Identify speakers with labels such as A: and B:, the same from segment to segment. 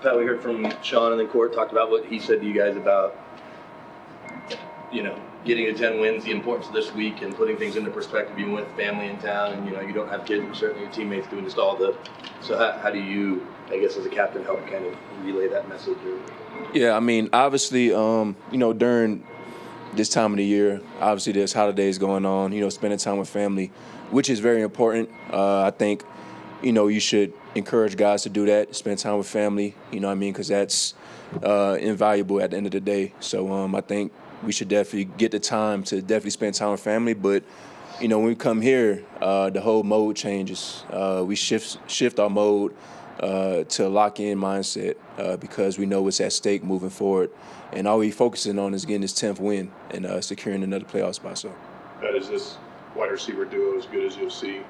A: Pat, we heard from Sean in the court, talked about what he said to you guys about, getting to 10 wins, the importance of this week, and putting things into perspective, even with family in town, and, you don't have kids, but certainly your teammates doing just all the. So how do you, I guess, as a captain, help kind of relay that message?
B: Yeah, I mean, obviously, during this time of the year, obviously there's holidays going on, spending time with family, which is very important. I think, you should encourage guys to do that, spend time with family, because that's invaluable at the end of the day. So I think we should definitely get the time to definitely spend time with family. But, when we come here, the whole mode changes. We shift our mode to a lock-in mindset because we know what's at stake moving forward. And all we're focusing on is getting this 10th win and securing another playoff spot. So,
C: That is this wide receiver duo as good as you'll see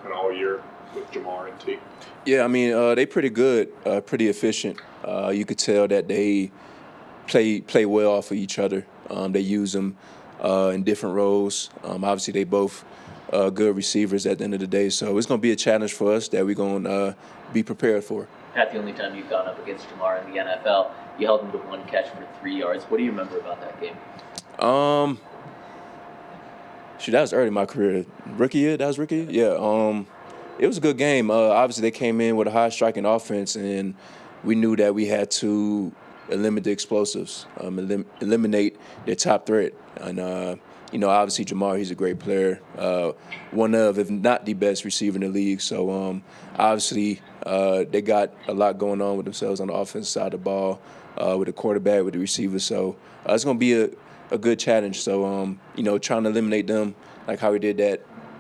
C: kind of all year with Jamar and T?
B: Yeah, I mean, they pretty good, pretty efficient. You could tell that they play well off of each other. They use them in different roles. Obviously, they both good receivers at the end of the day. So it's going to be a challenge for us that we're going to be prepared for.
D: Pat, the only time you've gone up against Jamar in the NFL, you held him to one catch for 3 yards. What do you remember about that game?
B: That was early in my career. Rookie year? That was rookie year? Yeah. It was a good game. Obviously, they came in with a high-striking offense, and we knew that we had to eliminate the explosives, eliminate their top threat. And, obviously, Jamar, he's a great player, one of, if not the best receiver in the league. So, obviously, they got a lot going on with themselves on the offensive side of the ball, with the quarterback, with the receiver. So, it's going to be a good challenge. So, trying to eliminate them like how we did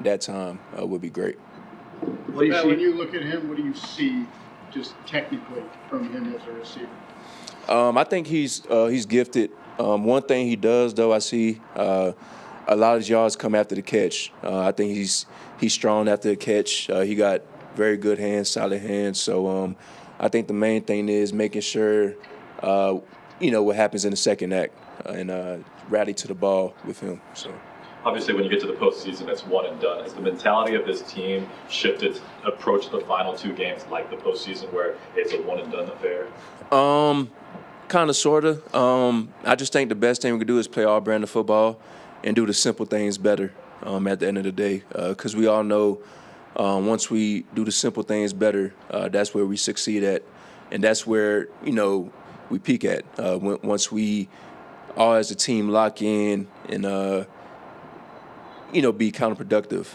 B: that time would be great.
A: What do you see?
E: When you look at him, what do you see just technically from him as a receiver?
B: I think he's gifted. One thing he does, though, I see a lot of his yards come after the catch. I think he's strong after the catch. He got very good hands, solid hands. So I think the main thing is making sure, what happens in the second act and rally to the ball with him. So.
F: Obviously, when you get to the postseason, it's one and done. Has the mentality of this team shifted to approach the final two games like the postseason, where it's a one and done affair?
B: Kind of, sort of. I just think the best thing we can do is play our brand of football and do the simple things better at the end of the day. Because we all know once we do the simple things better, that's where we succeed at. And that's where, we peak at. Once we all as a team lock in and be counterproductive,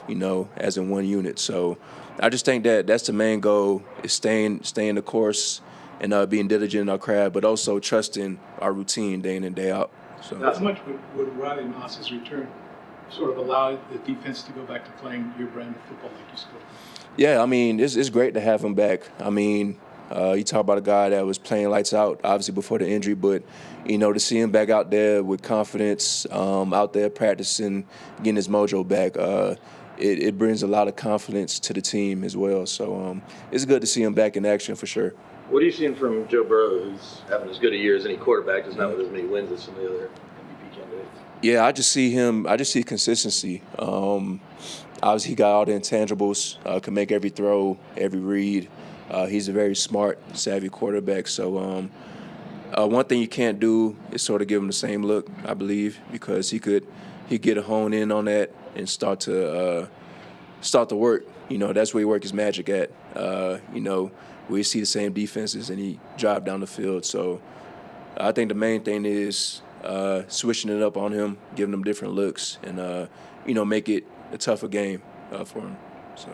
B: as in one unit. So I just think that that's the main goal, is staying the course and being diligent in our craft, but also trusting our routine day in and day out. So.
G: How much would Riley Moss's return sort of allow the defense to go back to playing your brand of football like you still do?
B: Yeah, I mean, it's great to have him back. I mean, you talk about a guy that was playing lights out, obviously, before the injury, but, to see him back out there with confidence, out there practicing, getting his mojo back, it brings a lot of confidence to the team as well. So it's good to see him back in action for sure.
A: What are you seeing from Joe Burrow, who's having as good a year as any quarterback, just not with as many wins as some of the other MVP candidates?
B: Yeah, I just see consistency. Obviously, he got all the intangibles, can make every throw, every read. He's a very smart, savvy quarterback. So one thing you can't do is sort of give him the same look, I believe, because he'd get a hone in on that and start to work. That's where he work his magic at. We see the same defenses and he drive down the field. So I think the main thing is switching it up on him, giving him different looks, and make it a tougher game for him. So.